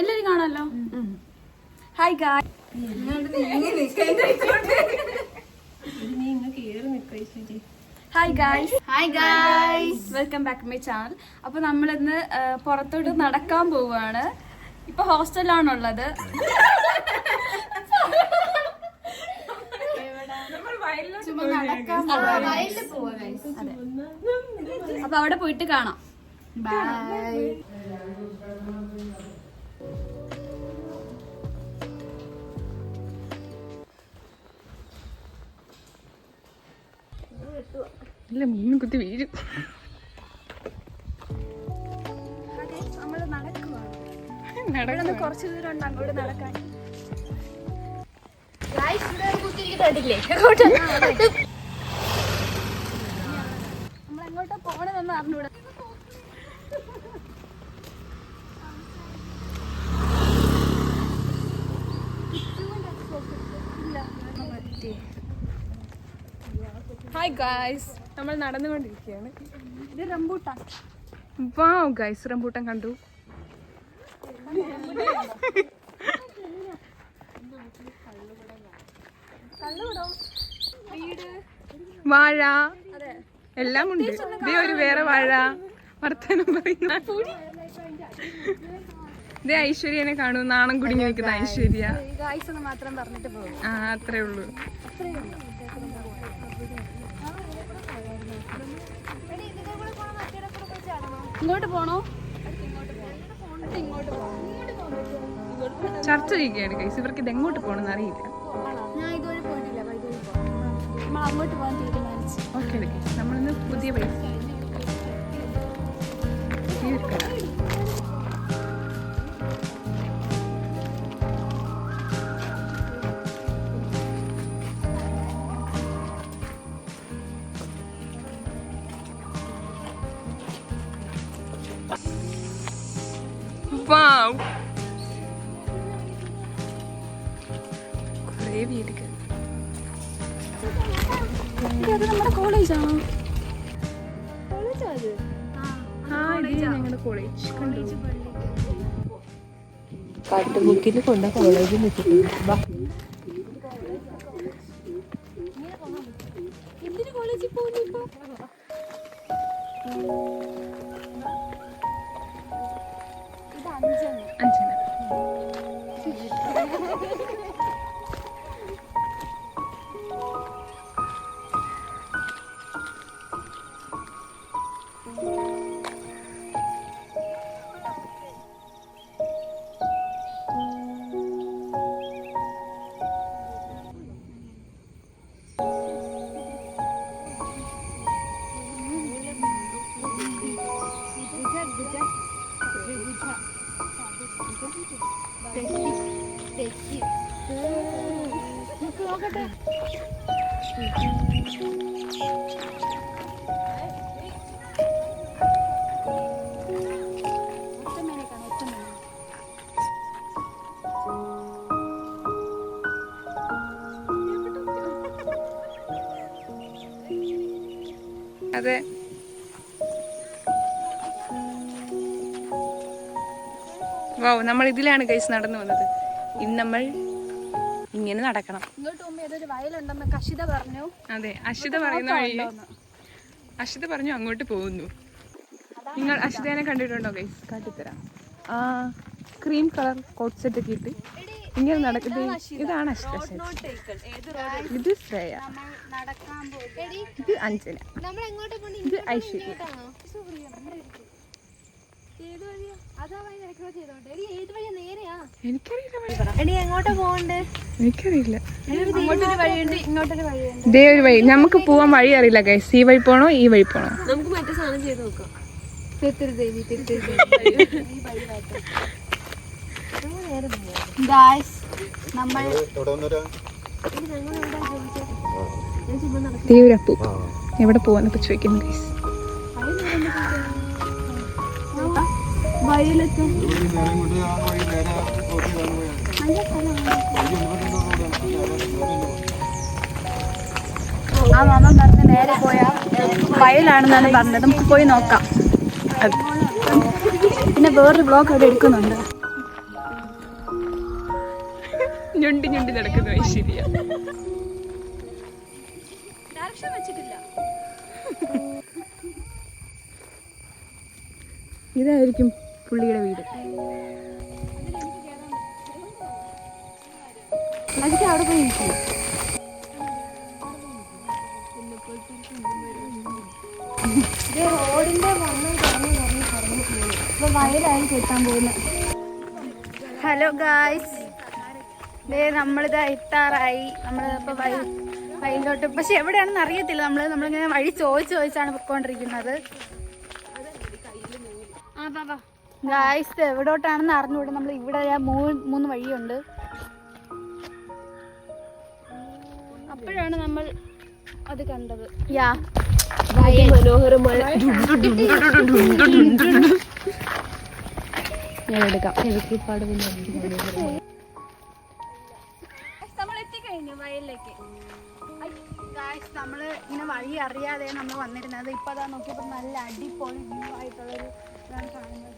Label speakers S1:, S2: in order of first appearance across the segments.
S1: എല്ലാരും കാണാമല്ലോ. Hi guy, hi guys, hi guys, welcome back my channel. അപ്പൊ നമ്മളിന്ന് പുറത്തോട്ട് നടക്കാൻ പോവാണ്. ഇപ്പൊ ഹോസ്റ്റലാണുള്ളത്. അപ്പൊ അവിടെ പോയിട്ട് കാണാം. ബൈ.
S2: മീൻ കുത്തി വീഴും.
S1: നമ്മള് നടക്കുവാണ്. കുറച്ചു ദൂരം ഉണ്ട് അങ്ങോട്ട് നടക്കാൻ. നമ്മളെങ്ങോട്ടാ പോണെന്ന് അറിഞ്ഞൂടാ.
S2: ഹായ് ഗായ്സ്, നമ്മൾ നടന്നുകൊണ്ടിരിക്കുകയാണ്.
S1: ഇത് റംബൂട്ടാൻ.
S2: വാവ് ഗായ്സ്, റംബൂട്ടാൻ കണ്ടു. വാഴ എല്ലാം ഉണ്ട്. ഇതേ ഒരു വേറെ വാഴ വർത്തമാനം പറയുന്ന. ഇതേ ഐശ്വര്യനെ കാണൂ, നാണം കുടുങ്ങി നിൽക്കുന്ന ഐശ്വര്യ.
S1: മാത്രം പറഞ്ഞിട്ട് പോകും.
S2: ആ, അത്രേ ഉള്ളൂ.
S1: ഇങ്ങോട്ട് പോണോ?
S2: ചർച്ച ചെയ്യുകയാണ് ഗൈസ്, ഇവർക്ക് ഇത് എങ്ങോട്ട് പോകണമെന്ന് അറിയില്ല.
S1: ഞാൻ ഇതുവരെ പോയിട്ടില്ല. നമ്മൾ അങ്ങോട്ട് പോകാൻ തീരുമാനിച്ചു.
S2: ഓക്കെ ഗൈസ്, നമ്മളിന്ന് പുതിയ പൈസ കുറേ വീടുകൾ.
S1: അത് നമ്മുടെ കോളേജാണോ?
S2: ഞങ്ങളുടെ കോളേജ് കണ്ടു.
S3: കാട്ടുമുക്കിൽ കൊണ്ട കോളേജിൽ നിൽക്കുന്നു.
S1: എന്തിനു കോളേജിൽ പോകുന്നു ഇപ്പൊ? ഇത് അഞ്ചന.
S2: അതെ, വാവ്, നമ്മൾ ഇതിലാണ് ഗൈസ് നടന്നു വന്നത്. ഇനി നമ്മൾ ഇങ്ങനെ നടക്കണം.
S1: ഇങ്ങോട്ട് പോകുമ്പോ ഏതൊരു വയലുണ്ടെന്ന് കഷിത പറഞ്ഞു.
S2: അതെ, അഷിത പറയുന്ന വഴി. അഷിത പറഞ്ഞു അങ്ങോട്ട് പോകുന്നു. നിങ്ങൾ അഷിതേനെ കണ്ടിട്ടുണ്ടോ ഗൈസ്? കാട്ടിത്തരാം. ആ, ക്രീം കളർ കോട്ട് സെറ്റ് ഒക്കെ ഇട്ട് ഇങ്ങനെ നടക്കുന്നത്. ഇതാണ് അഷിത. ഇത് ശ്രേയ, ഇത് അഞ്ജന, ഇത് ഐശ്വര്യ. എനിക്കറിയില്ല. ഇതേ ഒരു വഴി. നമുക്ക് പോവാൻ വഴി അറിയില്ല ഗൈസ്. ഈ വഴി പോണോ ഈ വഴി പോണോ?
S3: നമുക്ക് മറ്റേ സാധനം ചെയ്ത് നോക്കാം.
S2: ദേവരപ്പു എവിടെ പോവാന്നൊക്കെ ചോദിക്കുന്നു ഗൈസ്.
S1: വയലൊക്കെ ആ മാമ പറഞ്ഞ് നേരെ പോയാ വയലാണെന്നാണ് പറഞ്ഞത്. നമുക്ക് പോയി നോക്കാം. പിന്നെ വേറൊരു വ്ളോഗ് അവിടെ എടുക്കുന്നുണ്ട്.
S2: ഞൊണ്ടി ഞൊണ്ടി നടക്കുന്നു ഐശ്വര്യ.
S1: ഡയറക്ഷൻ വെച്ചിട്ടില്ല.
S2: ഇതായിരിക്കും പുള്ളിയുടെ വീട്. അതിക്ക് അവിടെ പോയി ഇരിക്കും.
S1: റോഡിന്റെ വയലായി കെട്ടാൻ പോകുന്നത്. ഹലോ ഗായ്സ്, നമ്മളിത് എത്താറായി. നമ്മളിപ്പോൾ വയലിലോട്ട്, പക്ഷെ എവിടെയാണെന്ന് അറിയത്തില്ല. നമ്മളിങ്ങനെ വഴി ചോദിച്ചാണ് പൊയ്ക്കൊണ്ടിരിക്കുന്നത്. ഗായ്സ് എവിടോട്ടാണെന്ന് അറിഞ്ഞുകൂടെ. നമ്മൾ ഇവിടെ 3 വഴിയുണ്ട്. അപ്പോഴാണ് നമ്മൾ അത് കണ്ടത്.
S3: മനോഹരമായ ഞാൻ എടുക്കാം.
S1: നമ്മൾ എത്തിക്കഴിഞ്ഞു വയലിലേക്ക്. നമ്മള് ഇങ്ങനെ വഴി അറിയാതെ നമ്മൾ വന്നിരുന്നത്. ഇപ്പൊ അതാ നോക്കിയപ്പോ നല്ല അടിപൊളി വ്യൂ ആയിട്ടുള്ളൊരു ഇതാണ് കാണുന്നത്.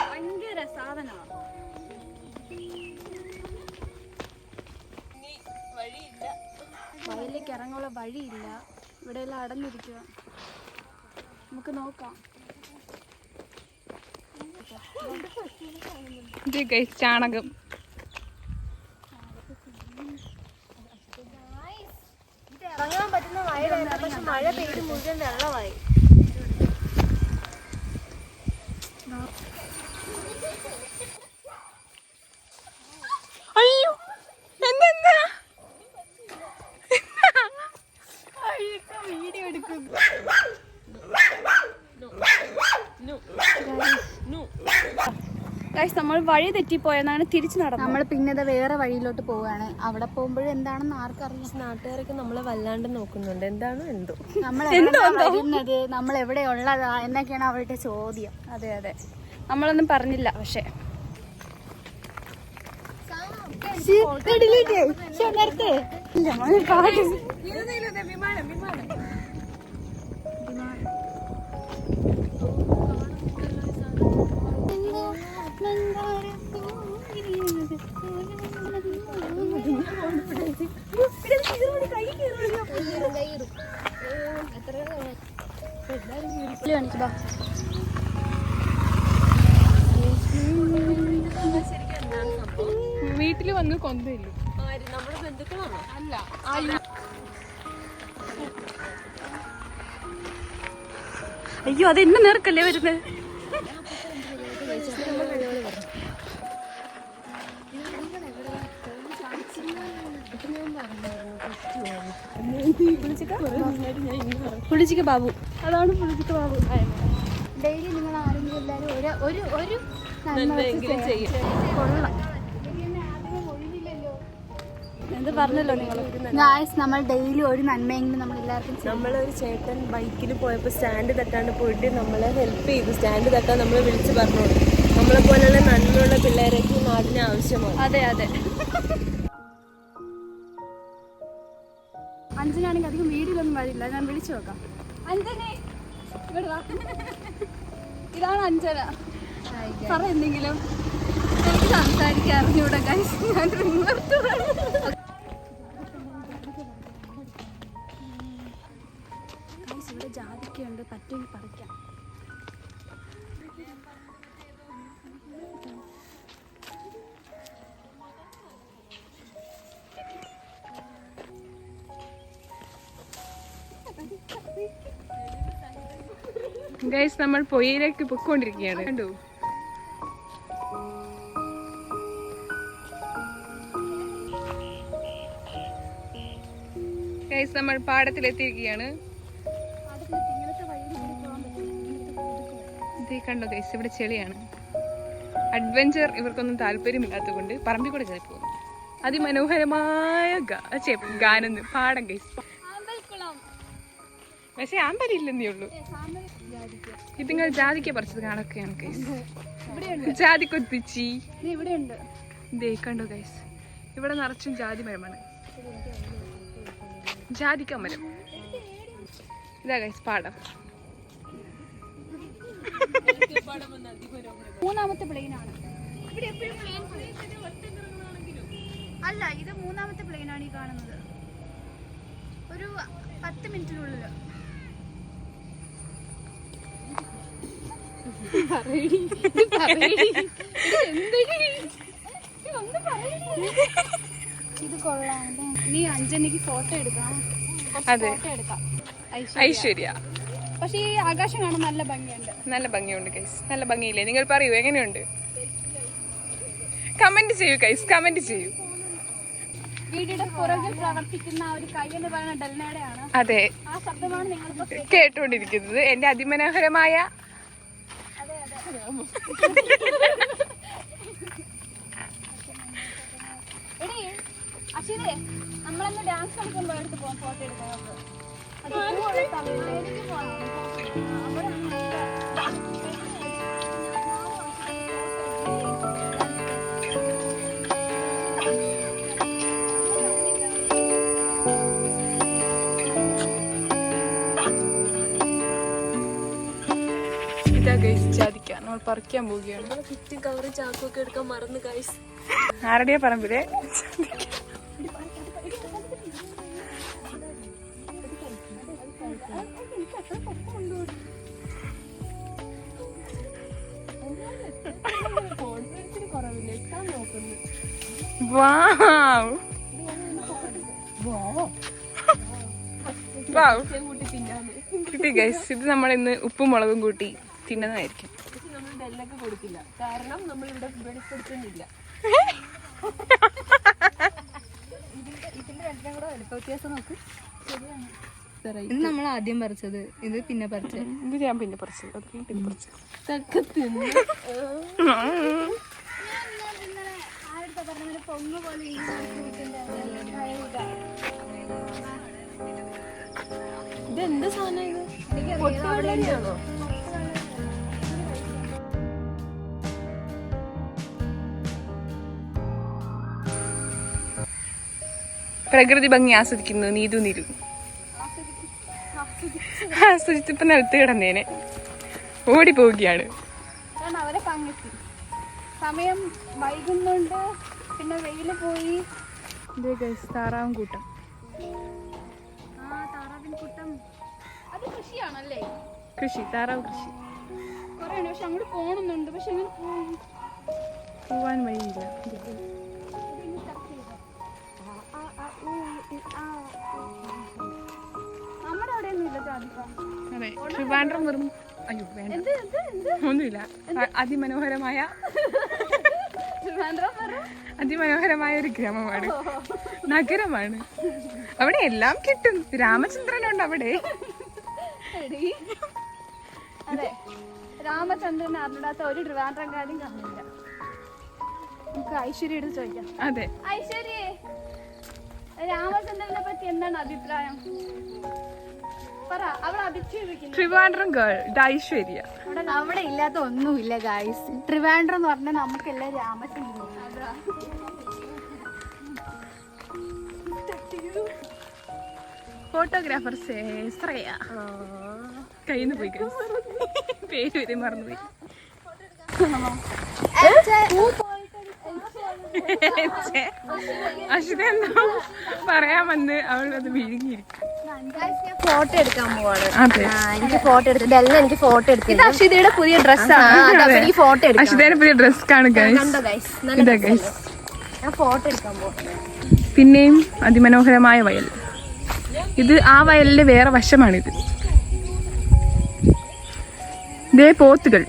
S1: ഭയങ്കര സാധനമാണ്. വയലിലേക്ക് ഇറങ്ങാനുള്ള വഴിയില്ല. ഇവിടെ എല്ലാം അടഞ്ഞിരിക്കുക. നമുക്ക് നോക്കാം.
S2: ചാണകം.
S3: ഇറങ്ങാൻ പറ്റുന്ന വയലായിരുന്നു, പക്ഷെ മഴ പെയ്ത് മുഴുവൻ വെള്ളമായി.
S2: അയ്യോ എന്താ
S1: വീഡിയോ എടുക്കുന്നു. നമ്മൾ വഴി തെറ്റിപ്പോയെന്നാണ് തിരിച്ചു നടന്നത്. നമ്മൾ പിന്നെ വേറെ വഴിയിലോട്ട് പോവുകയാണ്. അവിടെ പോകുമ്പോഴും എന്താണെന്ന് ആർക്കറിയാം.
S3: നാട്ടുകാരൊക്കെ നമ്മളെ വല്ലാണ്ട് നോക്കുന്നുണ്ട്. എന്താണോ എന്തോ
S1: നമ്മൾ വരുന്നത്, നമ്മൾ എവിടെ ഉള്ളതാ എന്നൊക്കെയാണ് അവരുടെ ചോദ്യം. അതെ അതെ, നമ്മളൊന്നും പറഞ്ഞില്ല. പക്ഷെ
S2: വീട്ടില് വന്ന് കൊന്തയില്ല.
S3: നമ്മുടെ ബന്ധുക്കളാണോ?
S2: അല്ല,
S1: അയ്യോ അത് എന്നെ നേർക്കല്ലേ വരുന്നത്. പുളിച്ചിക്ക ബാബു, അതാണ് പുളിച്ചിക്ക ബാബു. ഡെയിലി നിങ്ങൾ ആരെങ്കിലും എല്ലാവരും ഒരു
S3: ചെയ്യും.
S1: കൊള്ളാം. എന്ത് പറഞ്ഞല്ലോ നിങ്ങൾ. നമ്മൾ ഡെയിലി ഒരു നന്മയെങ്കിലും നമ്മൾ എല്ലാവർക്കും.
S3: നമ്മളൊരു ചേട്ടൻ ബൈക്കിൽ പോയപ്പോൾ സ്റ്റാൻഡ് തട്ടാണ്ട് പോയിട്ട് നമ്മളെ ഹെൽപ്പ് ചെയ്തു. സ്റ്റാൻഡ് തട്ടാൻ നമ്മളെ വിളിച്ച് പറഞ്ഞു. നമ്മളെ പോലുള്ള നന്മയുള്ള പിള്ളേരൊക്കെ നാടിന് ആവശ്യമാണ്.
S1: അതെ അതെ. അഞ്ജനാണെങ്കിൽ അധികം വീഡിയോയിലൊന്നും വരില്ല. ഞാൻ വിളിച്ചു നോക്കാം. അഞ്ജന ഇവിടെ വാ. ഇതാണ് അഞ്ജന. പറ എന്തെങ്കിലും. എനിക്ക് സംസാരിക്കാൻ അറിഞ്ഞൂടാ ഗൈസ്. ഞാൻ ഇവിടെ ജാതിക്കയുണ്ട്, പറ്റുമെങ്കിൽ പറിക്കാം.
S2: ഗൈസ് നമ്മൾ പൊയ്യിലേക്ക് പൊയ്ക്കൊണ്ടിരിക്കുകയാണ്. കണ്ടു. ഗൈസ് നമ്മൾ പാടത്തിലെത്തിയിരിക്കുകയാണ്. ഇത് കണ്ടോ ഗൈസ്, ഇവിടെ ചെളിയാണ്. അഡ്വഞ്ചർ ഇവർക്കൊന്നും താല്പര്യമില്ലാത്തത് കൊണ്ട് പറമ്പിൽ കൂടെ കയറി പോകുന്നു. അതിമനോഹരമായ ഗാനം പാടം ഗൈസ്. പക്ഷെ ആമ്പലില്ലെന്നേ ഉള്ളൂ. ഇത് നിങ്ങൾ ജാതിക്ക പറിച്ചത് കാണൊക്കെയാണ് ഗൈസ്. ജാതിക്കൊത്തിച്ചി
S1: ഇവിടെ ഉണ്ട്.
S2: ഇതേ കണ്ടോ ഗൈസ്, ഇവിടെ നിറച്ചും ജാതി മരമാണ്. ജാതിക്ക മരം. ഇതാ ഗൈസ് പാടം.
S1: മൂന്നാമത്തെ പ്ലെയിൻ ആണ്. അല്ല, ഇത് മൂന്നാമത്തെ പ്ലെയിൻ ആണ് ഈ കാണുന്നത്. ഒരു 10 മിനിറ്റിനുള്ളിൽ. ഇത് കൊള്ളാം. നീ അഞ്ജനിക്ക് ഫോട്ടോ എടുക്കണം.
S2: അതെ,
S1: ഫോട്ടോ എടുക്കാം.
S2: ഐശ്വര്യ.
S1: പക്ഷെ ഈ ആകാശം കാണാൻ നല്ല ഭംഗിയുണ്ട്.
S2: നല്ല ഭംഗിയുണ്ട് ഗൈസ്. നല്ല ഭംഗിയില്ലേ? നിങ്ങൾ പറയൂ എങ്ങനെയുണ്ട്? കമന്റ് ചെയ്യൂ ഗൈസ്, കമന്റ് ചെയ്യൂ.
S1: വീടിന്റെ പുറകിൽ പ്രവർത്തിക്കുന്ന ഒരു കൈ എന്ന് പറയുന്ന ഡെൽനയുടെയാണ്.
S2: അതെ,
S1: ആ ശബ്ദമാണ് നിങ്ങൾ
S2: കേട്ടുകൊണ്ടിരിക്കുന്നത്. എന്റെ അതിമനോഹരമായ
S1: എടീ അശ്വിതേ, നമ്മളന്ന് ഡാൻസ് കളിക്കുമ്പോൾ എടുത്ത് പോകാം, ഫോട്ടോ എടുക്കാം.
S2: ഇതാ ഗൈസ് ജാതിക്ക. നമ്മൾ പറിക്കാൻ പോവുകയാണ്.
S3: കിറ്റ് കവറ് ചാക്കൊക്കെ എടുക്കാൻ മറന്നു ഗൈസ്.
S2: ആരുടെയാ പറമ്പിലെ? കിട്ടി ഗൈസ്. ഇത് നമ്മൾ ഇന്ന് ഉപ്പും മുളകും കൂട്ടി തിന്നതായിരിക്കും.
S3: നമ്മൾ ഡെല്ലൊക്കെ കൊടുക്കില്ല, കാരണം നമ്മൾ ഇവിടെ വെളിപ്പെടുത്തുന്നില്ല.
S1: ഇതിന്റെ രണ്ടും കൂടെ വലുപ്പ വ്യത്യാസം നോക്ക്.
S3: ഇത് നമ്മൾ ആദ്യം പറിച്ചത്, ഇത് പിന്നെ പറിച്ചത്.
S2: ഇത് ഞാൻ പിന്നെ പറിച്ചത്. പിന്നെ പറിച്ചത്.
S1: പൊങ്ങ് പോലെ
S3: ഇതെന്ത് സാധനം ഇത്? പൊട്ടുവെള്ളരിയാണോ?
S2: പ്രകൃതി ഭംഗി ആസ്വദിക്കുന്നു നീതു നീരു. ആസ്വദിച്ചപ്പോ നിലത്ത് കിടന്നേനെ ഓടി പോവുകയാണ്.
S1: അവരെ പങ്കെത്തി സമയം വൈകുന്നുണ്ട്, പിന്നെ വെയില് പോയി.
S2: താറാവും കൂട്ടം.
S1: താറാവിൻ കൂട്ടം അത് കൃഷിയാണല്ലേ?
S2: കൃഷി, താറാവ് കൃഷി
S1: കൊറേ ഉണ്ട്. പക്ഷെ അങ്ങോട്ട് പോകണമെന്നുണ്ട്. പക്ഷെ എങ്ങനെ
S2: പോവാൻ വഴിയില്ല.
S1: നമ്മുടെ അവിടെയൊന്നും ഇല്ല ജാതിക്ക.
S2: അതെ, ട്രിവാൻഡ്രം വെറും അയ്യോ വേണ്ട ഒന്നുമില്ല. അതിമനോഹരമായ അതിമനോഹരമായ ഒരു ഗ്രാമമാണ്, നഗരമാണ്. അവിടെ എല്ലാം കിട്ടും. രാമചന്ദ്രനുണ്ട് അവിടെ.
S1: അതെ, രാമചന്ദ്രനെ അറിഞ്ഞിടാത്ത ഒരു ട്രിവാൻഡ്രംകാരും കാണില്ല. നമുക്ക് ഐശ്വര്യ എടുത്ത് ചോദിക്കാം.
S2: അതെ,
S1: ഐശ്വര്യേ, രാമചന്ദ്രനെ പറ്റി എന്താണ് അഭിപ്രായം? പറ. അവളെ അധിക്ഷേപിക്കുന്നു.
S2: ട്രിവാൻഡ്രം ഗേൾ ഇത് ഐശ്വര്യ.
S1: അവിടെ ഇല്ലാത്ത ഒന്നുമില്ല ഗൈസ്. ട്രിവാൻഡ്രം എന്ന് പറഞ്ഞാൽ നമുക്കെല്ലാം രാമചന്ദ്രൻ.
S2: ഫോട്ടോഗ്രാഫർ ശ്രേയ കയ്യിൽ നിന്ന് പോയി, പേര് വരെ മറന്നുപോയി. അശ്വിത എന്തോ പറയാമെന്ന് അവളത് വിഴുങ്ങിയിരിക്കും.
S1: ഫോട്ടോ എടുക്കാൻ പോവാണ്.
S2: അതെ,
S1: എനിക്ക് ഫോട്ടോ എടുത്ത് എനിക്ക് ഫോട്ടോ എടുത്ത്. ഇത് അശ്വിതയുടെ പുതിയ ഡ്രസ്സാണ്. എനിക്ക് ഫോട്ടോ എടുക്കാം.
S2: അശ്വിതയുടെ പുതിയ ഡ്രസ് കാണുക. ഇതാ ഗൈസ്,
S1: ഞാൻ ഫോട്ടോ എടുക്കാൻ പോവാം.
S2: പിന്നെയും അതിമനോഹരമായ വയൽ. ഇത് ആ വയലിന്റെ വേറെ വശമാണിത്. ഇതേ പോത്തുകൾ.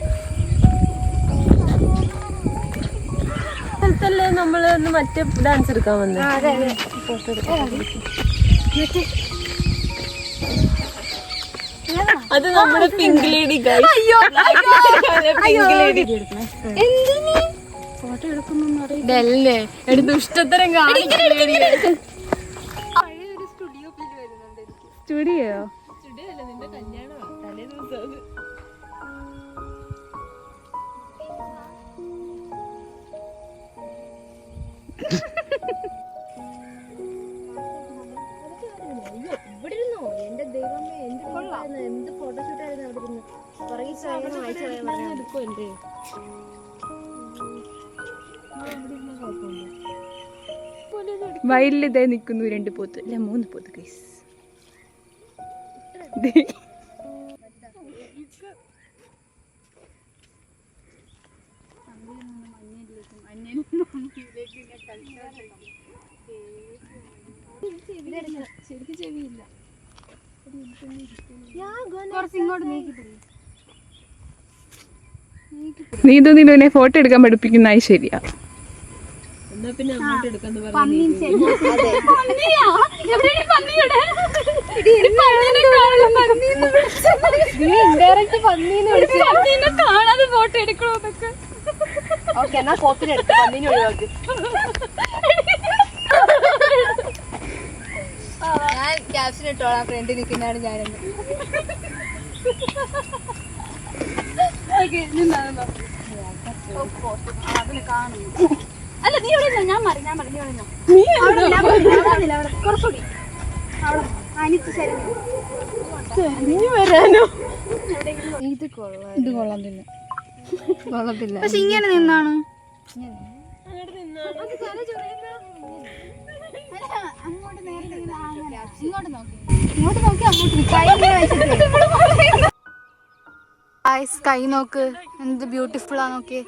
S3: സ്ഥലത്തല്ലേ നമ്മള് മറ്റേ ഡാൻസ് എടുക്കാൻ വന്നത്. അത് നമ്മുടെ പിങ്ക് ലേഡി ഗൈസ്.
S1: ഫോട്ടോ എടുക്കുന്നു
S3: എടുത്ത് ഇഷ്ടത്തരം കാണിക്കും.
S2: സ്റ്റുഡിയോ
S3: നിന്റെ കല്യാണമാണ് തലേ ദിവസം. എടുക്കുമല്ലേ?
S2: വയലിൽ ഇതേ നിൽക്കുന്നു 2 പോത്ത്, അല്ല 3 പോത്ത് ഗൈസ്.
S1: ശരിക്കും ചെവിയില്ല. കുറച്ചിങ്ങോട്ട് നീക്കിട്ടില്ല.
S2: നീ തോന്നിനെ ഫോട്ടോ എടുക്കാൻ പഠിപ്പിക്കുന്നതായി ശരിയാ.
S3: എന്നാ പിന്നെ അങ്ങോട്ട് എടുക്കാന്ന് പറഞ്ഞു.
S1: കാണാതെ ഫോട്ടോ എടുക്കണോന്നൊക്കെ.
S3: ഓക്കെ, എന്നാ പോത്തിനെടുത്ത് പന്നീനെ ഒഴിവാക്കി.
S1: ഞാൻ ക്യാപ്ഷൻ ഇട്ടോളാം, ഫ്രണ്ടിൽ നിൽക്കുന്നതാണ് ഞാനെന്ന്. അല്ല നീ എവിടെ ഞാൻ മറി കുറച്ചുകൂടി
S3: വരാനോ?
S1: ഇത് കൊള്ളത്തില്ല. പക്ഷെ ഇങ്ങനെ നിന്നാണ് അങ്ങോട്ട് നേരത്തെ ഇങ്ങോട്ട് നോക്കി സ്കൈ നോക്ക്, എന്ത് ബ്യൂട്ടിഫുൾ ആ നോക്കി.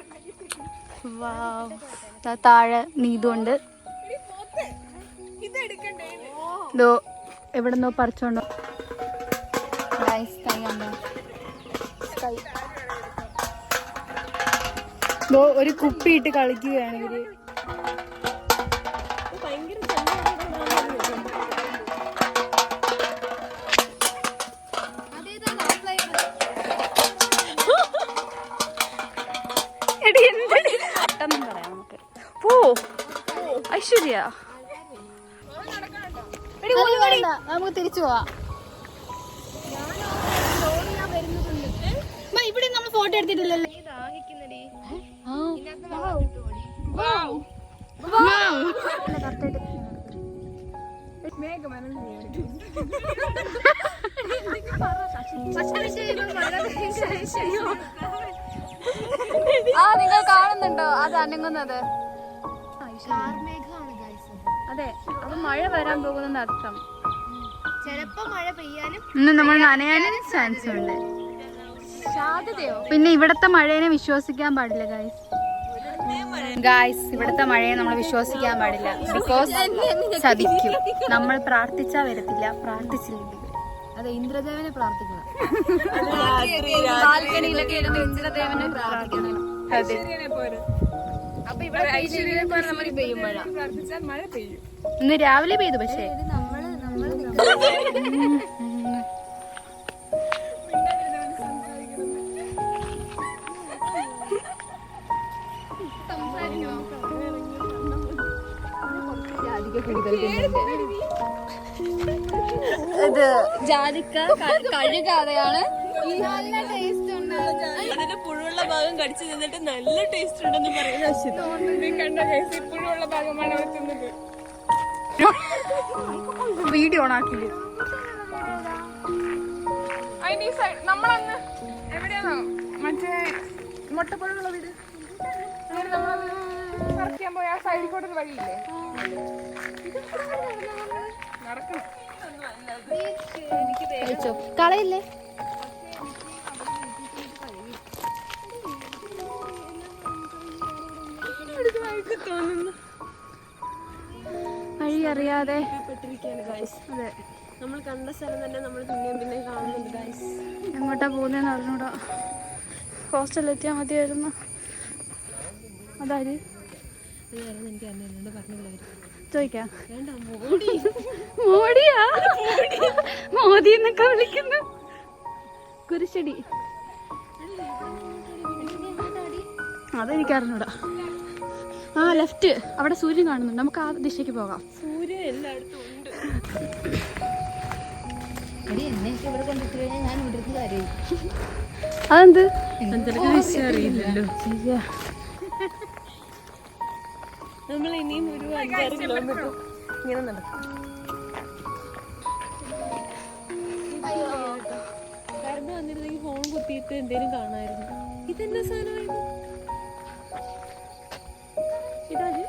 S1: താഴെ നീതുണ്ട്. ഇതോ എവിടെന്നോ പറിച്ചോണ്ടോ സ്കൈ ഉണ്ടോ. സ്കൈ ഇതോ ഒരു കുപ്പിയിട്ട് കളിക്കുകയാണ് ഇവര്. ഐശ്വര്യ നമുക്ക് തിരിച്ചു പോവാം. ഇവിടെ നമ്മൾ ഫോട്ടോ എടുത്തിട്ടില്ലല്ലേ. നിങ്ങൾ കാണുന്നുണ്ടോ അത് അനങ്ങുന്നത്? അതെ, അത് മഴ വരാൻ പോകുന്ന അർത്ഥം.
S3: ചിലപ്പോ മഴ പെയ്യാനും
S1: ഇന്ന് നമ്മൾ നനയാനും ചാൻസ് ഉണ്ട്. പിന്നെ ഇവിടത്തെ മഴയെ വിശ്വസിക്കാൻ പാടില്ല ഗായ്സ്. ഇവിടത്തെ മഴയെ നമ്മൾ വിശ്വസിക്കാൻ പാടില്ല. ബിക്കോസ് ചതിക്കും. നമ്മൾ പ്രാർത്ഥിച്ചാ വരത്തില്ല, പ്രാർത്ഥിച്ചില്ലെങ്കിൽ.
S3: അതെ, ഇന്ദ്രദേവനെ പ്രാർത്ഥിക്കണം.
S1: ബാൽക്കണിയിലൊക്കെ ഇരുന്ന് ഇന്ദ്രദേവനെ പ്രാർത്ഥിക്കണം.
S2: അതെ,
S3: അപ്പൊ ഇവിടെ പെയ്യും മഴ.
S1: ഇന്ന് രാവിലെ പെയ്തു. പക്ഷേ ഇത് ജാതിക്ക കഴുകാതെയാണ്. നല്ല ടേസ്റ്റ് ഉണ്ട്.
S3: അതിന്റെ പുഴുള്ള ഭാഗം കടിച്ചു നിന്നിട്ട് നല്ല ടേസ്റ്റ് ഉണ്ടെന്ന് പറയുന്ന
S2: പുഴുള്ള ഭാഗമാണ് അവർ തിന്നത്.
S1: വീഡിയോ ഓണാക്കില്ല.
S2: അതിന്റെ ഈ സൈഡ് നമ്മളന്ന് എവിടെയാണോ മറ്റേ മുട്ടപ്പുഴുള്ള വീട്, അങ്ങനെ നമ്മളത് പറിക്കാൻ പോയ ആ സൈഡിൽ കൂടെ ഒരു വഴിയില്ലേ, നടക്കണം.
S1: കളയില്ലേ? വഴി അറിയാതെ അതെ,
S3: നമ്മൾ കണ്ട സ്ഥലം തന്നെ നമ്മൾ പിന്നെയും പിന്നെ കാണുന്നുണ്ട് ഗൈസ്.
S1: എങ്ങോട്ടാ പോകുന്നതെന്ന് അറിഞ്ഞൂടാ. ഹോസ്റ്റലിലെത്തിയാൽ മതിയായിരുന്നു. അതായത്
S3: എനിക്ക് എന്നോട് പറഞ്ഞില്ലായിരുന്നു.
S1: ചോദിക്കാം. മോഡിയാ, മോദി എന്നൊക്കെ വിളിക്കുന്നു. കുരിശടി അതെനിക്കറിഞ്ഞൂടാ. ആ ലെഫ്റ്റ്, അവിടെ സൂര്യൻ കാണുന്നുണ്ട്. നമുക്ക് ആ ദിശയ്ക്ക് പോകാം.
S3: സൂര്യൻ എല്ലായിടത്തും ഉണ്ട്.
S1: അതെന്ത്
S3: അറിയില്ലല്ലോ. നമ്മൾ ഇനിയും ഒരു 5-6 കിലോമീറ്റർ ഇങ്ങനെ നടക്കും. കറണ്ട് വന്നിട്ട് ഇറങ്ങിയിരുന്നെങ്കിൽ ഫോൺ കുത്തിയിട്ട് എന്തേലും കാണാമായിരുന്നു. ഇതെന്താ സാധനമായത്? ഇതാണ്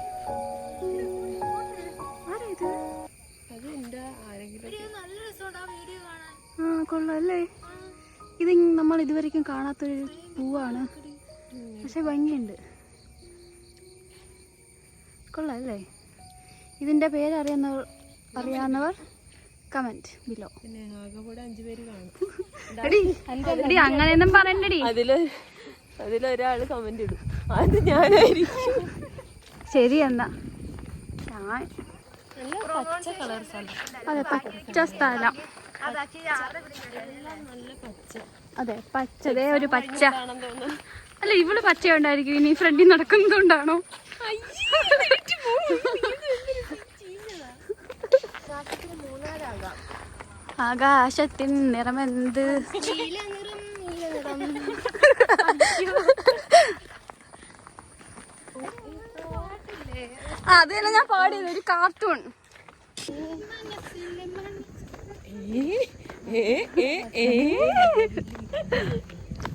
S3: അത് എന്റെ ആരെങ്കിലും
S1: കൊള്ളാല്ലേ. ഇത് നമ്മൾ ഇതുവരെയ്ക്കും കാണാത്തൊരു പൂവാണ്, പക്ഷെ ഭംഗിയുണ്ട്. കൊള്ളാല്ലേ. ഇതിന്റെ പേര് അറിയാവുന്നവർ കമന്റ് ബിലോ.
S3: പിന്നെ ആകെക്കൂടെ 5 പേര് കാണും.
S1: അങ്ങനെയൊന്നും പറയണ്ടടി.
S3: അതിലൊരാള് കമന്റ് ഇടും, അത് ഞാനായിരിക്കും.
S1: ശരി എന്നാ.
S3: പച്ച കളർ സ്ഥലം.
S1: അതെ, പച്ച സ്ഥലം.
S3: നല്ല പച്ച.
S1: അതെ, പച്ചതേ ഒരു പച്ച. അല്ല, ഇവള് പച്ച ഉണ്ടായിരിക്കും. ഇനി ഫ്രണ്ടിൽ നടക്കുന്നതുകൊണ്ടാണോ? ആകാശത്തിൻ നിറമെന്ത്? അത് തന്നെ ഞാൻ പാടിയത്, ഒരു കാർട്ടൂൺ.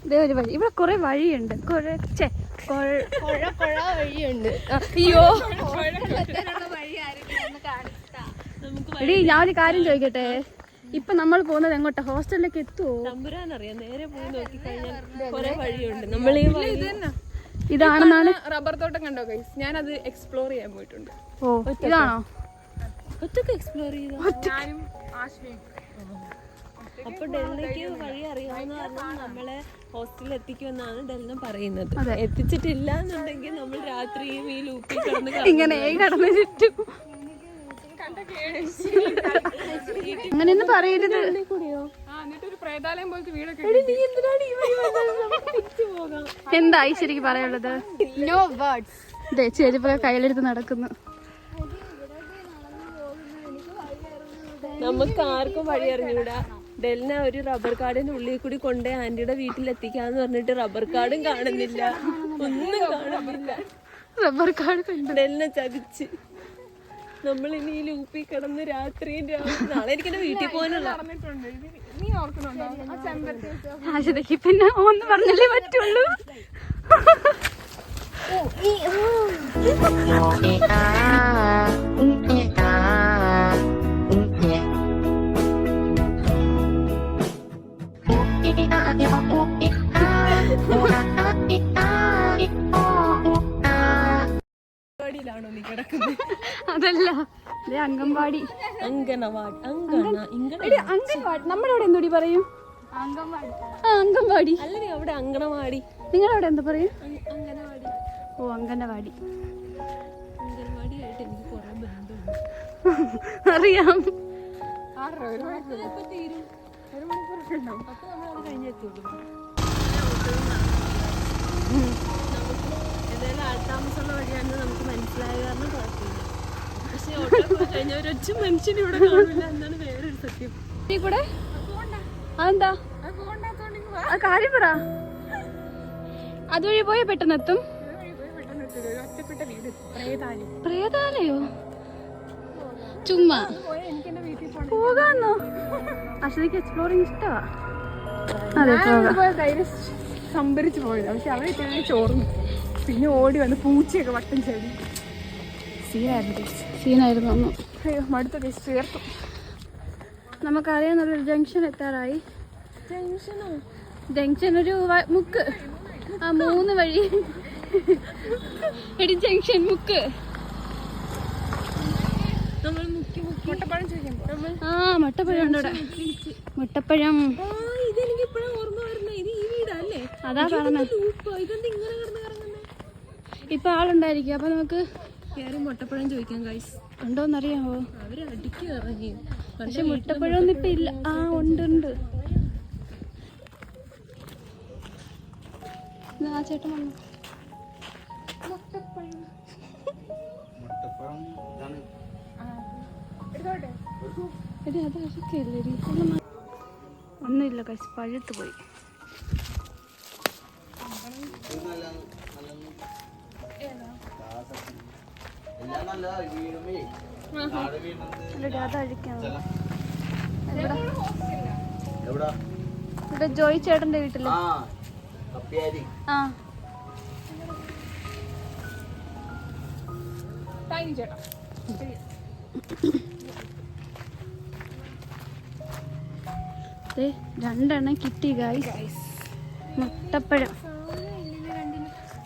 S1: ഇതേ ഒരു വഴി. ഇവിടെ കുറെ വഴിയുണ്ട്. വഴിയുണ്ട്. അയ്യോ, എടി ഞാൻ ഒരു കാര്യം ചോദിക്കട്ടെ. ഇപ്പൊ നമ്മൾ പോകുന്നത് എങ്ങോട്ടാ? ഹോസ്റ്റലിലേക്ക് എത്തുവോ?
S3: തമ്പുരാനറിയാം. നേരെ പോയി നോക്കി കഴിഞ്ഞാൽ കുറെ വഴിയുണ്ട്. നമ്മൾ ഈ
S1: ഇതാണെന്നാണ്.
S2: റബ്ബർ തോട്ടം കണ്ടോ ഗൈസ്? ഞാനത് എക്സ്പ്ലോർ ചെയ്യാൻ പോയിട്ടുണ്ട്.
S1: ഓ, ഇതാണോ?
S3: ഒറ്റക്ക് എക്സ്പ്ലോർ ചെയ്ത
S2: ഞാനും ആശ്വയും.
S3: അപ്പൊ ഡെല്ലിക്ക് വഴി അറിയാവുന്ന കാരണം നമ്മളെ ഹോസ്റ്റലിൽ എത്തിക്കുമെന്നാണ് ഡെലിന പറയുന്നത്. എത്തിച്ചിട്ടില്ല എന്നുണ്ടെങ്കിൽ നമ്മൾ രാത്രിയും ഈ ലൂപ്പിൽ കിടന്ന്
S1: ഇങ്ങനെ കടന്നു ചുറ്റും. അങ്ങനെയൊന്നും പറയരുത്.
S2: എന്നിട്ടൊരു പ്രേതാലയം പോലത്തെ വീടൊക്കെ.
S1: എന്തായി ശരിക്കും പറയാനുള്ളത്? No words. ഇതേ ചെരുപ്പൊക്കെ കയ്യിലെടുത്ത് നടക്കുന്നു.
S3: നമുക്ക് ആർക്കും വഴി അറിഞ്ഞൂടാ. ഡെലിന ഒരു റബ്ബർ കാടിന്റെ ഉള്ളിൽ കൂടി കൊണ്ടേ ആന്റിയുടെ വീട്ടിലെത്തിക്കാന്ന് പറഞ്ഞിട്ട് റബ്ബർ കാടും കാണുന്നില്ല, ഒന്നും കാണുന്നില്ല.
S1: റബ്ബർ കാട്
S3: ഡെലിന ചതിച്ച്. നമ്മളിനി ഈ ലൂപ്പിൽ കിടന്ന് രാത്രിയും നാളെ എനിക്ക് വീട്ടിൽ പോകാനുള്ള.
S2: നീ ഓർക്കുന്നുണ്ടോ ആ ചെമ്പരത്തി?
S1: ആശുപത്രിക്ക് പിന്നെ ഒന്ന് പറഞ്ഞല്ലേ പറ്റുള്ളൂ.
S3: ാണോ നീ കിടക്കുന്നത്?
S1: അതല്ല, അംഗൻവാടി.
S3: അംഗനവാടി.
S1: അംഗൻവാടി നമ്മുടെ അവിടെ എന്തോടി പറയും? അംഗൻവാടി
S3: അല്ലേ അവിടെ അംഗനവാടി.
S1: നിങ്ങളവിടെ എന്താ പറയും?
S3: അംഗനവാടി.
S1: ഓ, അംഗനവാടി.
S3: അംഗനവാടിയായിട്ട് എനിക്ക് കുറെ ബന്ധമുണ്ട്.
S1: അറിയാം.
S3: തീരും. 1 മണിക്കൂറൊക്കെ ഉണ്ടാവും. അപ്പൊ നമ്മളത് കഴിഞ്ഞെത്തുള്ളൂ. എന്തായാലും ആൾത്താമസമുള്ള വഴിയാണെന്ന് നമുക്ക് മനസ്സിലായ കാരണം കുഴപ്പമില്ല. പക്ഷെ ഓട്ടോ പോയി കഴിഞ്ഞാൽ ഒരൊറ്റ മനുഷ്യന് ഇവിടെ കാണില്ല എന്നാണ് വേറൊരു സത്യം.
S1: കൂടെ അതെന്താ ആ കാര്യം പറ. അതുവഴി പോയ പെട്ടെന്ന് എത്തും. പ്രേതാലയോ? ചുമ്മാ പോകാന്നോ? അശ്വതിക്ക് എക്സ്പ്ലോറിങ് ഇഷ്ടമാ. അതെ,
S2: ധൈര്യം സംഭരിച്ചു പോയത്. പക്ഷെ അവിടെ എത്തിയാൽ ചോർന്നു. പിന്നെ ഓടി വന്ന് പൂച്ചയൊക്കെ വട്ടം ചെടി.
S1: സീനായിരുന്നു ഒന്നും.
S2: അയ്യോ, മടുത്ത ചേർത്തു.
S1: നമുക്കറിയാവുന്നൊരു ജംഗ്ഷൻ എത്താറായി. ജംഗ്ഷൻ ഒരു മുക്ക്. ആ 3 വഴി. എടി ജംഗ്ഷൻ മുക്ക്.
S3: നമ്മൾ മുട്ടപ്പഴം ചോദിക്കാം.
S1: ആ, മുട്ടപ്പഴം ഉണ്ട് ഇവിടെ. മുട്ടപ്പഴം.
S3: ഇതെനിക്ക് ഇപ്പഴാണ് ഓർമ്മ വരുന്നത്. ഇത് ഈ വീടല്ലേ?
S1: അതാ പറഞ്ഞത്.
S3: ഇതെന്താ ഇങ്ങനെ കിടന്ന് കറങ്ങുന്നത്?
S1: ഇപ്പൊ ആളുണ്ടായിരിക്കും. അപ്പൊ നമുക്ക്
S3: കയറി മുട്ടപ്പഴം ചോദിക്കാം ഗൈസ്.
S1: ഉണ്ടോന്നറിയാമോ?
S3: അവര് അടിക്ക് ഇറങ്ങി.
S1: പക്ഷെ മുട്ടപ്പഴം ഒന്നും ഇപ്പൊ ഇല്ല. ആ, ഉണ്ട്. ആ ചേട്ടൻ വന്നു. ഒന്നുമില്ല കഴിച്ച് പഴുത്ത് പോയി. അത് അഴിക്കണം. ഇവിടെ ജോയി ചേട്ടന്റെ വീട്ടില്. ആ
S2: ചേട്ടാ
S1: രണ്ടെണ്ണം കിട്ടി ഗൈസ്. മുട്ടപ്പഴം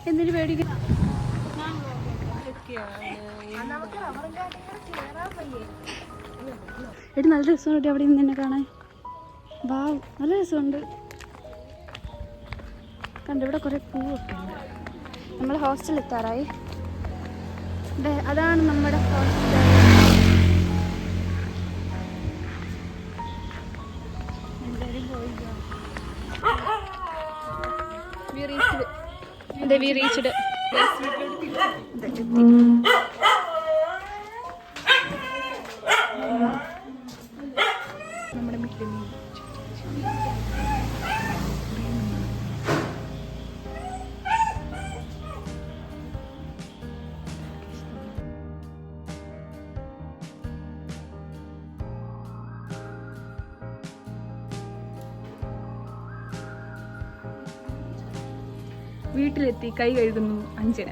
S1: എന്തിനു പേടിക്കണം? എടി നല്ല രസമുണ്ട് അവിടെ നിന്ന് തന്നെ കാണാൻ. വാ നല്ല രസമുണ്ട്. കണ്ടു ഇവിടെ കുറെ പൂവൊക്കെ ഉണ്ട്. നമ്മൾ ഹോസ്റ്റലിൽ എത്താറായി. അതാണ് നമ്മുടെ ഹോസ്റ്റൽ. We reached.
S2: നമ്മുടെ മിഡ് വീട്ടിലെത്തി കൈ കഴുകുന്നു അഞ്ജന.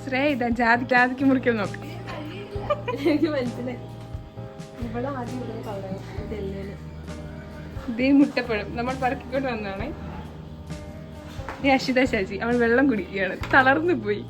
S2: ശ്രേയ ഇതാ ജാതിക്ക് മുറിക്കാൻ നോക്ക്. ഇതേ മുട്ടപ്പഴം നമ്മൾ പറക്കിക്കൊണ്ട് വന്നതാണ്. അഷിത ശാജി അവൾ വെള്ളം കുടിക്കുകയാണ്, തളർന്നു പോയി.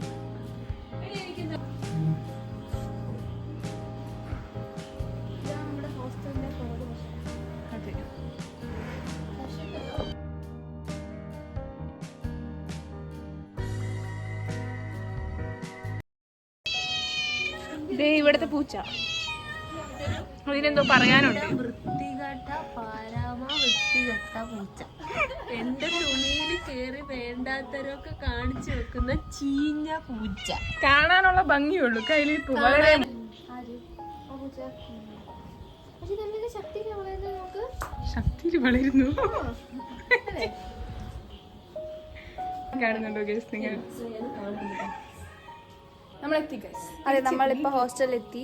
S2: ഇവിടുത്തെ പൂച്ച അതിനെന്തോ പറയാനുണ്ട്.
S3: വൃത്തികെട്ട പൂച്ച. എന്റെ തുണിയിൽ കേറി വേണ്ടാത്തരൊക്കെ കാണിച്ചു വെക്കുന്ന ചീഞ്ഞ പൂച്ച.
S2: കാണാനുള്ള ഭംഗിയുള്ളൂ, കയ്യിൽ വളരെ ശക്തിയിൽ വളരുന്നു. കാണുന്നുണ്ടോ ഗൈസ് നിങ്ങൾ? നമ്മളെത്തി ഗൈസ്.
S1: അതെ നമ്മളിപ്പോ ഹോസ്റ്റലിൽ എത്തി.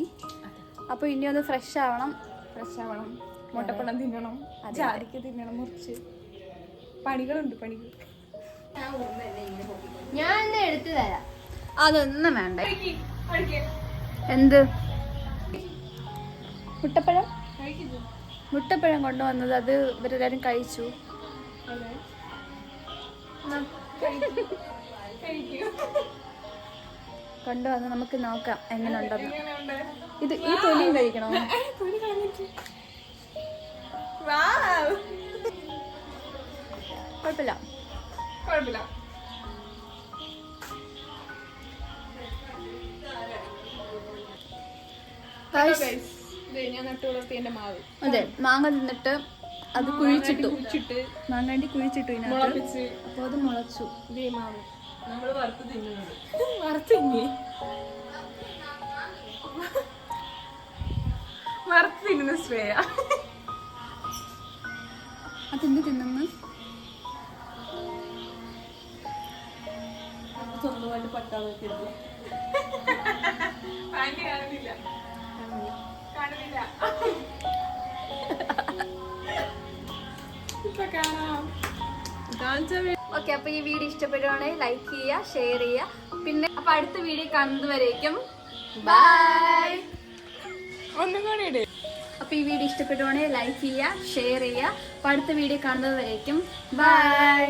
S1: അപ്പൊ ഇനി ഒന്ന് ഫ്രഷ് ആവണം.
S2: മുട്ടപ്പഴം തിന്നണം, ജാതിക്ക തിന്നണം, മുറിച്ച് പണികളുണ്ട്.
S1: ഞാൻ എടുത്തു തരാം. അതൊന്നും വേണ്ട. എന്ത് മുട്ടപ്പഴം കൊണ്ടുവന്നത് അത് ഇവരെല്ലാരും കഴിച്ചു. കൊണ്ടുവന്ന് നമുക്ക് നോക്കാം എങ്ങനെ ഉണ്ടെന്ന്. ഇത് ഈ തൊലിയും കഴിക്കണോ? കുഴപ്പമില്ല. അതെ മാങ്ങ തിന്നിട്ട് അത് കുഴിച്ചിട്ടു. മാങ്ങാണ്ടി കുഴിച്ചിട്ടു ഇതിനകത്ത്. അപ്പൊ അത് മുളച്ചു.
S2: വറുത്ത് തിന്നുന്ന ശ്രേയ.
S1: അതെന്ത് തിന്നു?
S3: സ്വന്തമായിട്ട് പട്ടാൻ നോക്കിയിരുന്നു.
S1: ഓക്കെ, അപ്പൊ ഈ വീഡിയോ ഇഷ്ടപ്പെടുവാണെങ്കിൽ ലൈക്ക് ചെയ്യുക, ഷെയർ ചെയ്യുക. പിന്നെ അപ്പൊ അടുത്ത വീഡിയോ കാണുന്നത് വരേക്കും ബൈ. അപ്പൊ ഈ വീഡിയോ ഇഷ്ടപ്പെടുവാണെങ്കിൽ ലൈക്ക് ചെയ്യുക, ഷെയർ ചെയ്യുക. അപ്പൊ അടുത്ത വീഡിയോ കാണുന്നത് വരേക്കും ബൈ.